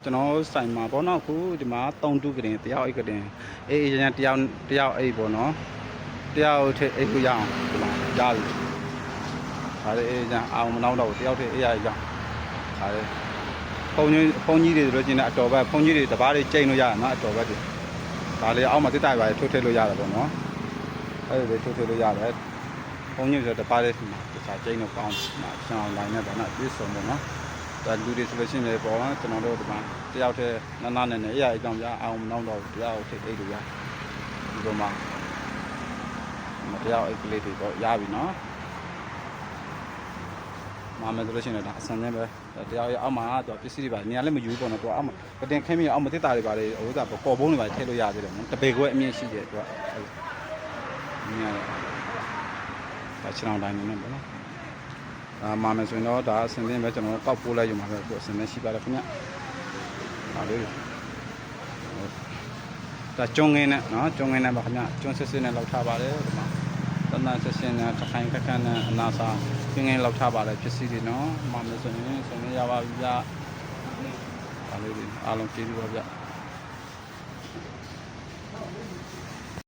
ကျွန်တော်ဆိုင်မှာပေါ့နော်ခုဒီမှာ3တူကတင်တယောက်အိတ်ကတင်အေးရန်တယောက်အိတ်ပေါ့နော်တယောက်ထည့်အိတ်ကိုရအောင်ဒီမှာရပြီဒါလေးအေးရန်အောင်မနောက်တော့တယောက်ထည့်အေးရရအောင်ဒါလေးဖုန်းကြီးတွေဆိုလို့ချင်းလည်းအတော်ပဲဖုန်းကြီးတွေတပားတွေချိန်လို့ရတာနော်အတော်ပဲဒီဒါလေးအောက်မှာတစ်တိုက်ပါထုတ်ထည့်လို့ရတယ်ပေါ့နော်အဲ့ဒီထုတ်ထည့်လို့ရတယ်ဖုန်းကြီးဆိုတပားလေးဒီမှာတခြားချိန်တော့ကောင်းမှာရှင်းအောင်လိုင်းနဲ့ပေါ့နော်ပြည့်စုံပေါ့နော်ဒါလူတွေဆိုလို့ရှိရင်လည်းပေါ့ကျွန်တော်တို့ဒီမှာတယောက်တည်းနားနဲ့အေးရအကြောင်းပြအောင်မနောက်တော့တယောက်ထိတ်အိတ်လို့ရဒီလိုမှတယောက်အိတ်ကလေးတွေပေါ့ရပြီနော်မာမယ်ဆိုလို့ရှိရင်ဒါအဆန်နဲ့ပဲတယောက်ရအောက်မှာတော့ပစ္စည်းတွေပါနေရာလည်းမယူပေါ့နော်သူအောက်မှာကတင်ခင်းပြီးအောက်မှာတစ်တာတွေပါလေဟိုကကော်ဘုံတွေပါထည့်လို့ရသေးတယ်နော်တပေခွဲအမြင့်ရှိတယ်သူကမြင်ရတယ်ဒါချောင်းတိုင်းနေပေါ့နော်မာမယ်ဆိုရင်တော့ဒါအစင်းတင်းပဲကျွန်တော်ကောက်ပိုးလိုက်ယူမှာပဲသူအစင်းနဲ့ရှိပါတယ်ခင်ဗျဒါလေးဒါကျုံငင်းနဲ့နော်ကျုံငင်းနဲ့ပါခင်ဗျကျုံစစ်စစ်နဲ့လောက်ထားပါတယ်ဒီမှာတနတ်စစ်စစ်နဲ့တခိုင်ခက်ခက်နဲ့အနာစာငင်းလောက်ထားပါတယ်ဖြစ်စီတွေနော်မာမယ်ဆိုရင်ရပါပြီဗျဒါလေးအားလုံးကျေးဇူးပါဗျ